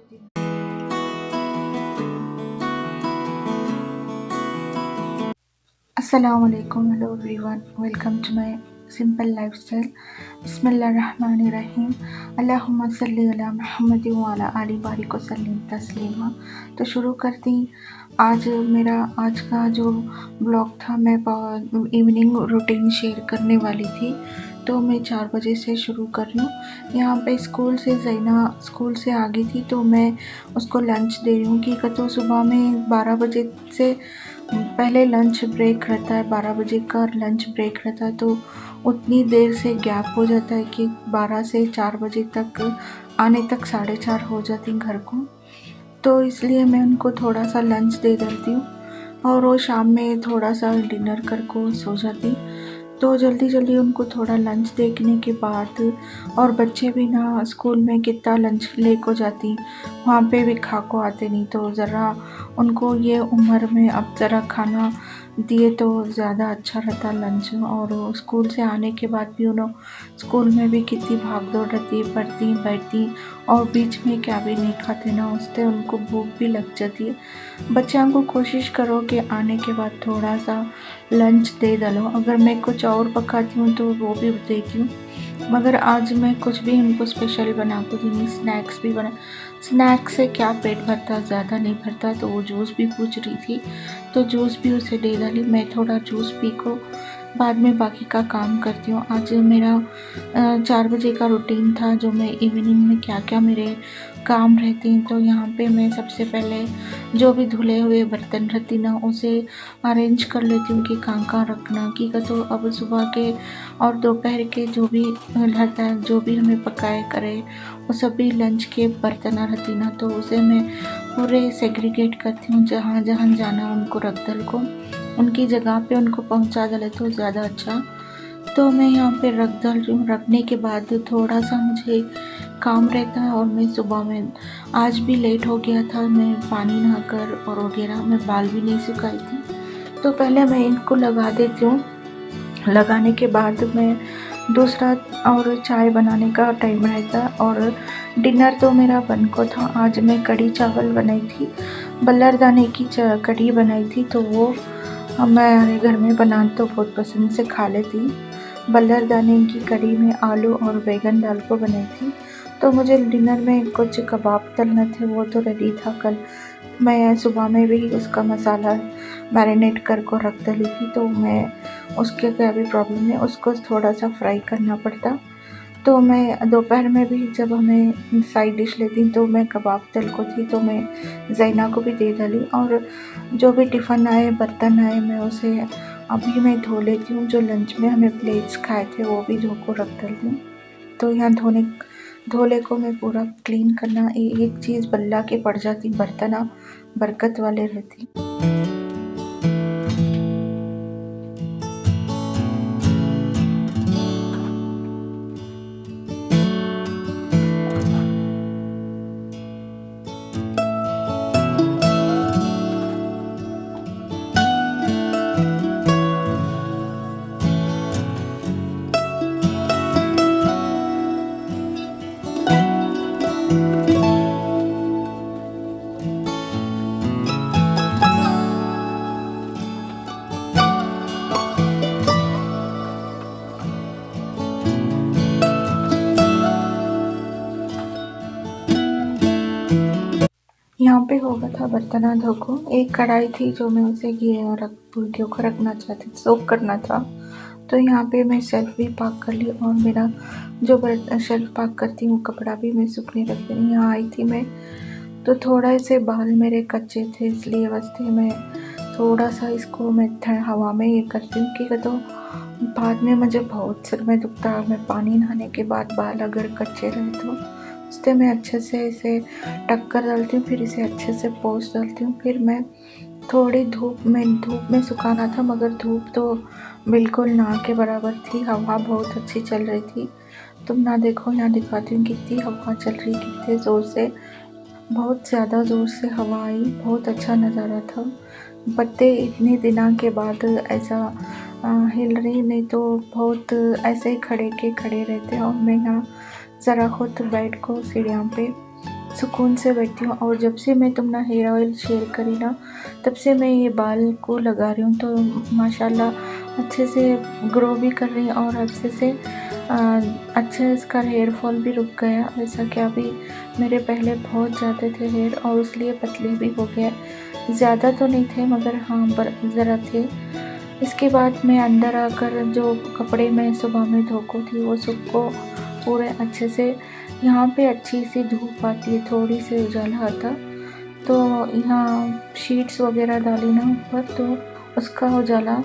2-3। अस्सलाम वालेकुम, hello everyone, welcome to my simple lifestyle. बिस्मिल्लाहिर्रहमानिर्रहीम। अल्लाहुम्मा सल्ली अला मुहम्मद व अला आलि बारिक वसल्लिम तस्लीमा। तो शुरू करती आज का जो ब्लॉग था, मैं इवनिंग रूटीन शेयर करने वाली थी। तो मैं 4 बजे से शुरू कर रही हूँ। यहाँ पे ज़ैना स्कूल से आ गई थी, तो मैं उसको लंच दे रही हूँ कि तो सुबह में 12 बजे से पहले लंच ब्रेक रहता है, 12 बजे का लंच ब्रेक रहता है, तो उतनी देर से गैप हो जाता है कि 12 से 4 बजे तक आने तक 4:30 हो जाती घर को। तो इसलिए मैं उनको थोड़ा सा लंच दे देती हूँ और वो शाम में थोड़ा सा डिनर कर को सो जाती। तो जल्दी उनको थोड़ा लंच देने के बाद, और बच्चे भी ना स्कूल में कितना लंच ले को जाती, वहाँ पे भी खा को आते नहीं। तो ज़रा उनको ये उम्र में अब ज़रा खाना दिए तो ज़्यादा अच्छा रहता लंच। और स्कूल से आने के बाद भी स्कूल में भी कितनी भाग दौड़ रहती, पढ़ती बैठती, और बीच में क्या भी नहीं खाते ना, उससे उनको भूख भी लग जाती है। बच्चों को कोशिश करो कि आने के बाद थोड़ा सा लंच दे डालो। अगर मैं कुछ और पकाती हूँ तो वो भी देती हूँ, मगर आज मैं कुछ भी उनको स्पेशल बना के दूँगी। स्नैक्स भी बना, स्नैक्स से क्या पेट भरता, ज़्यादा नहीं भरता। तो वो जूस भी पूछ रही थी, तो जूस भी उसे दे डाली। मैं थोड़ा जूस पी को बाद में बाकी का काम करती हूँ। आज मेरा 4 बजे का रूटीन था, जो मैं इवनिंग में क्या मेरे काम रहते हैं। तो यहाँ पे मैं सबसे पहले जो भी धुले हुए बर्तन रहती ना, उसे अरेंज कर लेती हूँ कि कहाँ रखना की का। तो अब सुबह के और दोपहर के जो भी रहता है, जो भी हमें पकाए करे, वो सभी लंच के बर्तन रहती ना, तो उसे मैं पूरे सेग्रीगेट करती हूँ। जहाँ जहाँ जाना उनको रख दल को, उनकी जगह पे उनको पहुँचा डाले तो ज़्यादा अच्छा। तो मैं यहाँ पे रख दल रही हूँ। रखने के बाद थोड़ा सा मुझे काम रहता है, और मैं सुबह में आज भी लेट हो गया था। मैं पानी नहाकर और वगैरह, मैं बाल भी नहीं सुखाई थी, तो पहले मैं इनको लगा देती हूँ। लगाने के बाद मैं दूसरा और चाय बनाने का टाइम रहता। और डिनर तो मेरा बन को था। आज मैं कढ़ी चावल बनाई थी, बल्लर दाने की कढ़ी बनाई थी। तो वो हमारे घर में बना तो बहुत पसंद से खा लेती। बल्लर दाने की कढ़ी में आलू और बैगन डाल को बनाई थी। तो मुझे डिनर में कुछ कबाब तलना थे, वो तो रेडी था। कल मैं सुबह में भी उसका मसाला मैरिनेट कर को रख डाली थी, तो मैं उसके क्या भी प्रॉब्लम है, उसको थोड़ा सा फ्राई करना पड़ता। तो मैं दोपहर में भी जब हमें साइड डिश लेती तो मैं कबाब तल को थी, तो मैं ज़ैना को भी दे डाली। और जो भी टिफ़िन आए, बर्तन आए, मैं उसे अभी मैं धो लेती हूँ। जो लंच में हमें प्लेट्स खाए थे, वो भी धो को रख डालती हूँ। तो यहाँ धोले को मैं पूरा क्लीन करना, एक चीज़ बल्ला के पड़ जाती, बर्तन बरकत वाले रहती। यहाँ पे हो गया था बर्तन धो को। एक कढ़ाई थी जो मैं उसे भूल को रखना चाहती, सोक करना था। तो यहाँ पे मैं शेल्फ भी पाक कर ली, और मेरा जो शेल्फ पाक करती हूँ कपड़ा भी मैं सूखने रख दी। यहाँ आई थी मैं, तो थोड़ा से बाल मेरे कच्चे थे, इसलिए वास्ते मैं थोड़ा सा इसको मैं हवा में ये करती हूँ कि तो बाद में मुझे बहुत सिर में दुखता। मैं पानी नहाने के बाद बाल अगर कच्चे रहे तो उससे मैं अच्छे से इसे टक कर डालती हूँ, फिर इसे अच्छे से पोंछ डालती हूँ। फिर मैं थोड़ी धूप में सुखाना था, मगर धूप तो बिल्कुल ना के बराबर थी। हवा बहुत अच्छी चल रही थी। तुम ना देखो, यहाँ दिखाती हूँ कितनी हवा चल रही, कितने ज़ोर से, बहुत ज़्यादा ज़ोर से हवा आई। बहुत अच्छा नज़ारा था। पत्ते इतने दिनों के बाद ऐसा हिल रही, नहीं तो बहुत ऐसे ही खड़े रहते। और मैं यहाँ ज़रा खुद बैठ को सीढ़ियों पे सुकून से बैठी हूँ। और जब से मैं तुमने हेयर ऑयल शेयर करी ना, तब से मैं ये बाल को लगा रही हूँ, तो माशाल्लाह अच्छे से ग्रो भी कर रही है और अच्छे से अच्छा इसका हेयर फॉल भी रुक गया। ऐसा क्या भी मेरे पहले बहुत ज़्यादा थे हेयर और इसलिए पतले भी हो गए। ज़्यादा तो नहीं थे मगर हाँ ज़रा थे। इसके बाद मैं अंदर आकर जो कपड़े मैं सुबह में धोको थी वो सबको पूरे अच्छे से, यहाँ पे अच्छी सी धूप आती है, थोड़ी सी उजाला आता, तो यहाँ शीट्स वगैरह डाली ना ऊपर, तो उसका उजाला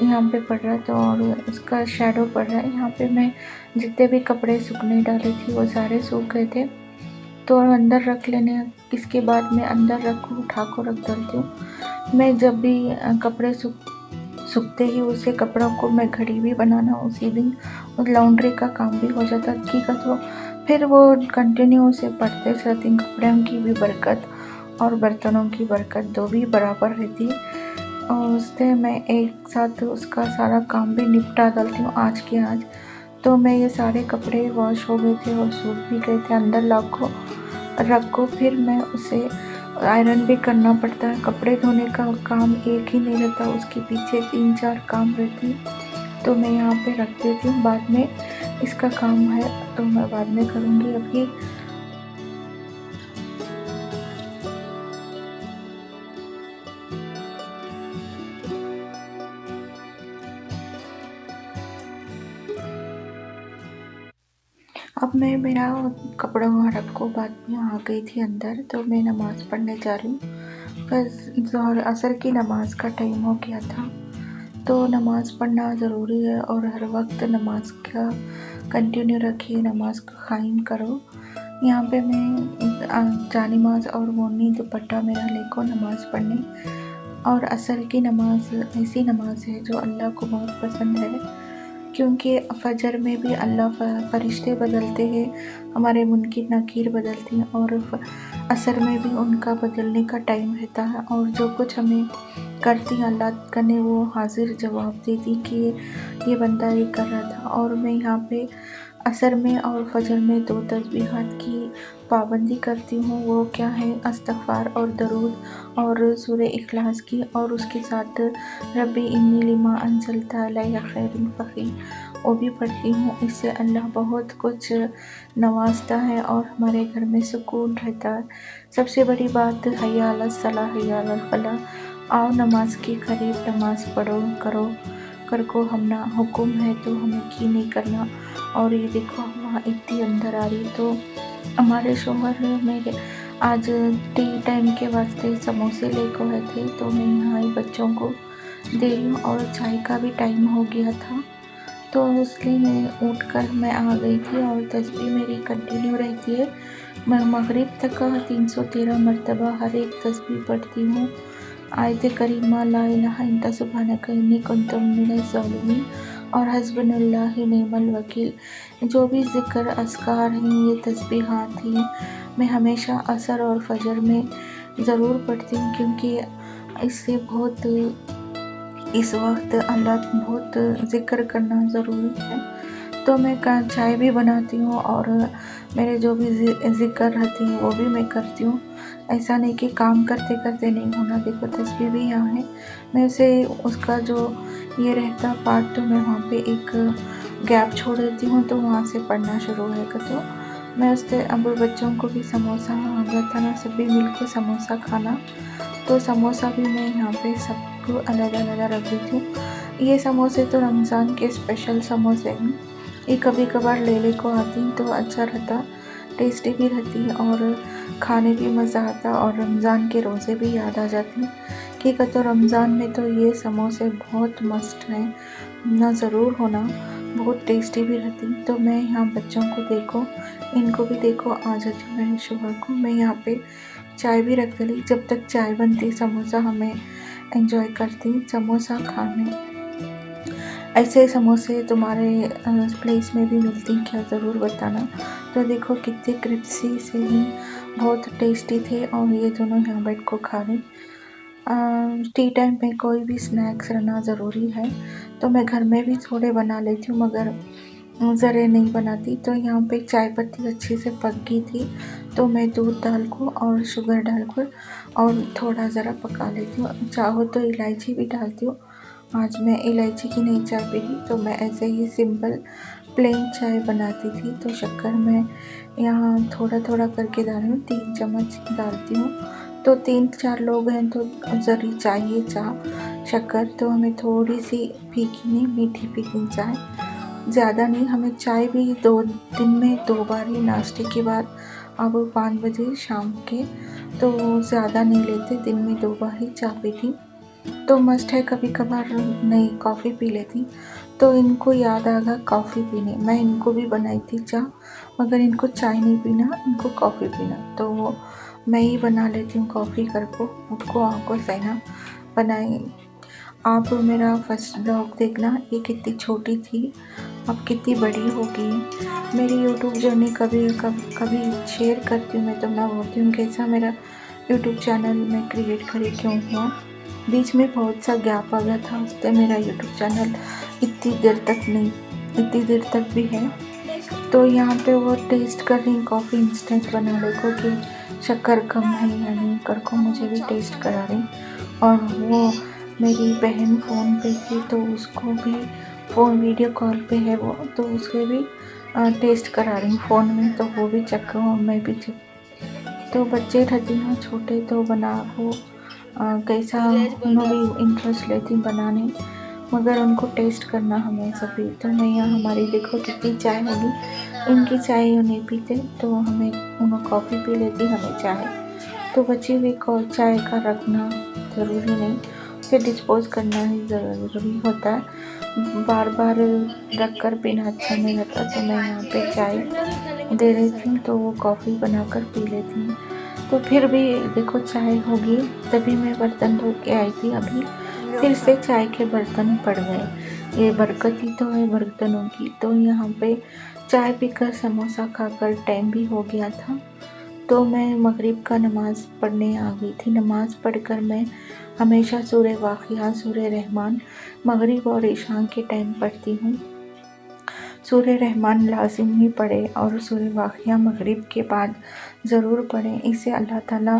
यहाँ पे पड़ रहा है, तो और उसका शैडो पड़ रहा है। यहाँ पे मैं जितने भी कपड़े सूखने डाले थी वो सारे सूख गए थे, तो अंदर रख लेने। इसके बाद मैं अंदर उठा को रख डालती हूँ। मैं जब भी कपड़े सूखते ही उसे कपड़ों को मैं घड़ी भी बनाना उसी दिन, और लॉन्ड्री का काम भी हो जाता की का, तो फिर वो कंटिन्यू से पड़ते रहती। कपड़ों की भी बरकत और बर्तनों की बरकत दो भी बराबर रहती, और उससे मैं एक साथ उसका सारा काम भी निपटा डालती हूँ आज के आज। तो मैं ये सारे कपड़े वॉश हो गए थे और सूख भी गए थे, अंदर रखो फिर मैं उसे आयरन भी करना पड़ता है। कपड़े धोने का काम एक ही नहीं रहता, उसके पीछे 3-4 काम रहती, तो मैं यहाँ पे रख देती हूँ। बाद में इसका काम है तो मैं बाद में करूँगी। अभी अब मैं मेरा कपड़ों का रखो बाद में आ गई थी अंदर, तो मैं नमाज़ पढ़ने जा रही हूँ। बस ज़ोहर असर की नमाज़ का टाइम हो गया था, तो नमाज़ पढ़ना ज़रूरी है और हर वक्त नमाज का कंटिन्यू रखिए, नमाज को कायम करो। यहाँ पे मैं जानिमाज़ और मोनी दुपट्टा मेरा लेको नमाज़ पढ़ने, और असर की नमाज़ ऐसी नमाज है जो अल्लाह को बहुत पसंद है, क्योंकि फजर में भी अल्लाह फरिश्ते बदलते हैं, हमारे मुनकिर नकीर बदलती हैं, और असर में भी उनका बदलने का टाइम रहता है। और जो कुछ हमें करती अल्लाह करने वो हाजिर जवाब देती कि ये बंदा ये कर रहा था। और मैं यहाँ पे असर में और फजर में 2 तस्बीहात की पाबंदी करती हूँ। वो क्या है, इस्तग़फ़ार और दरूद और सूरह इखलास की, और उसके साथ रब्बी इन्नी लिमा अंज़लता अलैया खैरुन फ़क़ीर वो भी पढ़ती हूँ। इससे अल्लाह बहुत कुछ नवाजता है और हमारे घर में सुकून रहता है। सबसे बड़ी बात हय्या अलस सलाह हय्या अलल फलाह, आओ नमाज के करीब नमाज पढ़ो कर को हमना हुक्म है तो हमें की नहीं करना। और ये देखो वहाँ इतनी अंदर आ रही, तो हमारे शोहर मेरे आज टी टाइम के वास्ते समोसे लेकर आए थे, तो मैं यहाँ बच्चों को दे रही हूँ और चाय का भी टाइम हो गया था, तो इसलिए मैं उठकर मैं आ गई थी। और तस्बीह मेरी कंटिन्यू रहती है, मैं मगरिब तक का 313 मरतबा हर एक तस्बीह पढ़ती हूँ। आयत करीमा ला इलाहा इंता सुब्हानका इन्नी कुन्तु मिनज़ ज़ालिमीन और हस्बुनल्लाहु निअमल वकील। जो भी ज़िक्र अस्कार हैं, ये तस्बीहात हैं, मैं हमेशा असर और फजर में ज़रूर पढ़ती हूँ, क्योंकि इससे बहुत इस वक्त अल्लाह बहुत ज़िक्र करना ज़रूरी है। तो मैं चाय भी बनाती हूँ और मेरे जो भी ज़िक्र रहती हैं वो भी मैं करती हूँ। ऐसा नहीं कि काम करते करते नहीं होना। देखो तस्बीह भी यहाँ है, मैं उसे उसका जो ये रहता पार्ट, तो मैं वहाँ पे एक गैप छोड़ देती हूँ, तो वहाँ से पढ़ना शुरू होगा। तो मैं उससे अब बच्चों को भी समोसा आया था ना, सभी मिलकर समोसा खाना, तो समोसा भी मैं यहाँ पे सबको अलग अलग रख देती हूँ। ये समोसे तो रमज़ान के स्पेशल समोसे हैं, ये कभी कभार ले को आती हैं तो अच्छा रहता, टेस्टी भी रहती है और खाने भी मज़ा आता, और रमज़ान के रोज़े भी याद आ जाती हैं कि तो रमज़ान में तो ये समोसे बहुत मस्त हैं ना, ज़रूर होना, बहुत टेस्टी भी रहती। तो मैं यहाँ बच्चों को देखो, इनको भी देखो आ जाती हूँ मेरे शोहर को। मैं यहाँ पे चाय भी रख ली, जब तक चाय बनती समोसा हमें एंजॉय करती समोसा खाने। ऐसे समोसे तुम्हारे प्लेस में भी मिलती क्या, ज़रूर बताना। तो देखो कितने क्रिस्पी से ही बहुत टेस्टी थे, और ये दोनों यहाँ बैठ को खा रही। टी टाइम में कोई भी स्नैक्स रहना ज़रूरी है, तो मैं घर में भी थोड़े बना लेती हूँ, मगर ज़रे नहीं बनाती। तो यहाँ पे चाय पत्ती अच्छे से पक गई थी, तो मैं दूध डाल को और शुगर डालकर और थोड़ा ज़रा पका लेती हूँ। चाहो तो इलायची भी डालती हूँ। आज मैं इलायची की नहीं चाय पी रही, तो मैं ऐसे ही सिंपल प्लेन चाय बनाती थी। तो शक्कर मैं यहाँ थोड़ा-थोड़ा करके डाल रही हूँ, 3 चम्मच डालती हूँ। तो 3-4 लोग हैं तो ज़रूर चाहिए शक्कर, तो हमें थोड़ी-सी फीकी नहीं, मीठी चाय, ज़्यादा नहीं। हमें चाय भी 2 दिन में 2 बार ही, नाश्ते के बाद अब 5 बजे शाम के, तो ज़्यादा नहीं लेते, दिन में 2 बार ही चाय पीती। तो मस्ट है, कभी-कभार नहीं कॉफ़ी पी लेती। तो इनको याद आ गया कॉफ़ी पीने, मैं इनको भी बनाई थी चाय, मगर इनको चाय नहीं पीना, इनको कॉफ़ी पीना। तो वो मैं ही बना लेती हूँ कॉफ़ी कर को, उनको आँखों से ना बनाई। आप मेरा फर्स्ट ब्लॉग देखना, ये कितनी छोटी थी, अब कितनी बड़ी हो गई है। मेरी यूट्यूब जर्नी कभी शेयर करती हूँ मैं, तो मैं बोलती हूँ कैसा मेरा यूट्यूब चैनल मैं क्रिएट करे क्यों हुआ। बीच में बहुत सा गैप आ गया था, उससे मेरा यूट्यूब चैनल इतनी देर तक भी है। तो यहाँ पे वो टेस्ट कर रही कॉफ़ी इंस्टेंट बनाने को कि शक्कर कम है या नहीं कर को, मुझे भी टेस्ट करा रही। और वो मेरी बहन फ़ोन पे थी, तो उसको भी फ़ोन वीडियो कॉल पे है वो, तो उसके भी टेस्ट करा रही फ़ोन में, तो वो भी चख और मैं भी चख। तो बच्चे रहती हैं छोटे, तो बना को कैसा उन्होंने भी इंटरेस्ट लेती बनाने, मगर उनको टेस्ट करना हमें सभी। तो मैं यहाँ हमारी देखो कितनी चाय होगी, इनकी चाय वो नहीं पीते, तो हमें उन्हें कॉफ़ी पी लेती, हमें चाय। तो बची हुई चाय का रखना ज़रूरी नहीं, उसे डिस्पोज करना ही ज़रूरी होता है। बार बार रख कर पीना अच्छा नहीं लगता। तो मैं यहाँ पे चाय दे रही थी, तो वो कॉफ़ी बनाकर पी लेती हूँ। तो फिर भी देखो चाय होगी, तभी मैं बर्तन धो के आई थी, अभी फिर से चाय के बर्तन पड़ गए। ये बरकत ही तो है बर्तनों की। तो यहाँ पे चाय पीकर समोसा खाकर टाइम भी हो गया था, तो मैं मगरिब का नमाज़ पढ़ने आ गई थी। नमाज़ पढ़कर मैं हमेशा सूरह वाक़िया, सूरह रहमान मगरिब और इशा के टाइम पढ़ती हूँ। सूरह रहमान लाजिम ही पढ़े और सूरह वाक़िया मगरिब के बाद ज़रूर पढ़ें। इससे अल्लाह ताला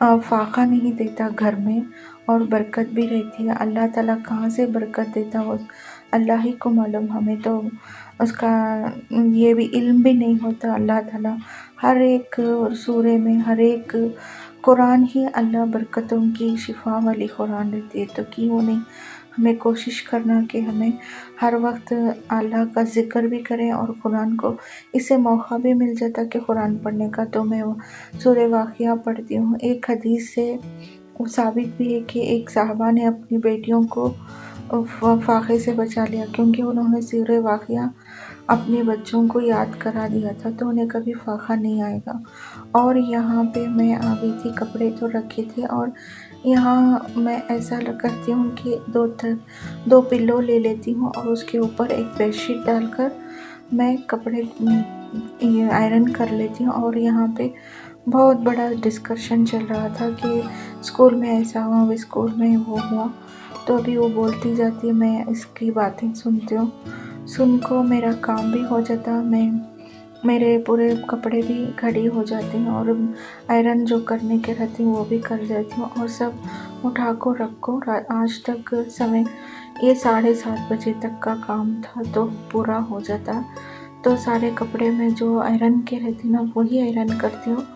फ़ाक़ा नहीं देता घर में, और बरकत भी रहती है। अल्लाह ताला कहाँ से बरकत देता हो अल्लाह ही को मालूम, हमें तो उसका ये भी इल्म भी नहीं होता। अल्लाह ताला हर एक सूरे में, हर एक कुरान ही अल्लाह बरकतों की शिफा वाली कुरान देती है। तो क्यों नहीं हमें कोशिश करना कि हमें हर वक्त अल्लाह का ज़िक्र भी करें और कुरान को, इससे मौका भी मिल जाता कि कुरान पढ़ने का। तो मैं सूरह वाक़िया पढ़ती हूँ। एक हदीस से वो साबित भी है कि एक साहबा ने अपनी बेटियों को फाक़े से बचा लिया, क्योंकि उन्होंने सूरह वाक़िया अपने बच्चों को याद करा दिया था, तो उन्हें कभी फाक़ा नहीं आएगा। और यहाँ पे मैं आ गई थी, कपड़े तो रखे थे, और यहाँ मैं ऐसा करती हूँ कि 2 पिल्लो ले लेती हूँ और उसके ऊपर एक बेडशीट डालकर मैं कपड़े ये आयरन कर लेती हूँ। और यहाँ पे बहुत बड़ा डिस्कशन चल रहा था कि स्कूल में ऐसा हुआ, स्कूल में वो हुआ, तो अभी वो बोलती जाती है, मैं इसकी बातें सुनती हूँ। सुन को मेरा काम भी हो जाता, मेरे पूरे कपड़े भी खड़ी हो जाते हैं, और आयरन जो करने के रहते हैं वो भी कर देती हूँ, और सब उठा को रख को। आज तक समय ये 7:30 बजे तक का काम था, तो पूरा हो जाता। तो सारे कपड़े में जो आयरन के रहते ना वही आयरन करती हूँ,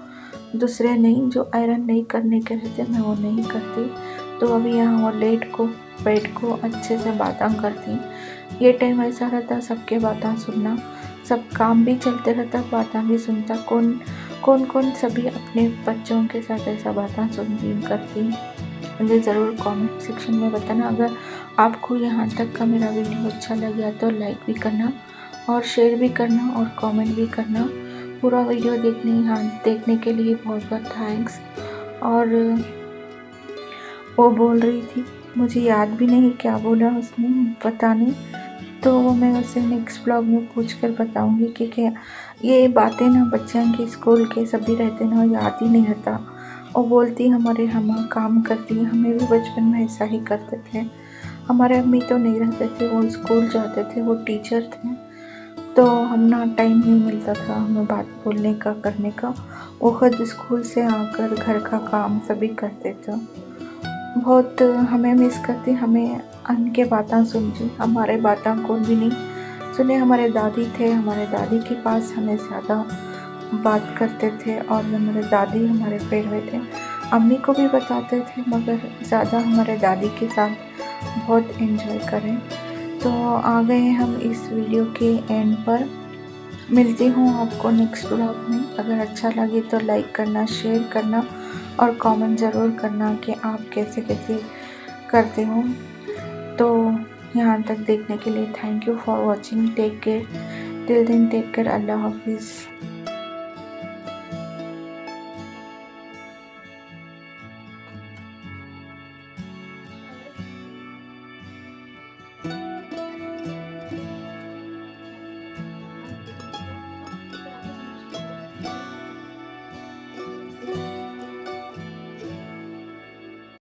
दूसरे नहीं। जो आयरन नहीं करने के रहते मैं वो नहीं करती। तो अभी यहाँ वो बेड को अच्छे से बातें करती। ये टाइम ऐसा रहता सबके बातें सुनना, सब काम भी चलते रहता, बातें भी सुनता। कौन सभी अपने बच्चों के साथ ऐसा बातें सुनती करती, मुझे ज़रूर कमेंट सेक्शन में बताना। अगर आपको यहाँ तक का मेरा वीडियो अच्छा लगा तो लाइक भी करना और शेयर भी करना और कमेंट भी करना। पूरा वीडियो देखने के लिए बहुत बहुत थैंक्स। और वो बोल रही थी, मुझे याद भी नहीं क्या बोला उसने, पता नहीं, तो वो मैं उसे नेक्स्ट ब्लॉग में पूछ कर बताऊँगी कि क्या ये बातें ना बच्चों के स्कूल के सभी रहते ना याद ही नहीं रहता। वो बोलती हमारे हम काम करती, हमें भी बचपन में ऐसा ही करते थे। हमारे अम्मी तो नहीं रहते थे, वो स्कूल जाते थे, वो टीचर थे। तो हम ना टाइम नहीं मिलता था हमें बात बोलने का, करने का। वो खुद स्कूल से आकर घर का काम सभी करते थे। बहुत हमें मिस करती, हमें उनके बातें सुनती, हमारे बातें कोई भी नहीं सुने। हमारे दादी थे, हमारे दादी के पास हमें ज़्यादा बात करते थे और हमारे दादी हमारे फेवरेट थे। अम्मी को भी बताते थे मगर ज़्यादा हमारे दादी के साथ बहुत एंजॉय करें। तो आ गए हम इस वीडियो के एंड पर। मिलती हूँ आपको नेक्स्ट व्लॉग में। अगर अच्छा लगे तो लाइक करना, शेयर करना और कमेंट ज़रूर करना कि आप कैसे कैसे करते हो। तो यहाँ तक देखने के लिए thank you for watching. Take care, till then take care, अल्लाह हाफिज़।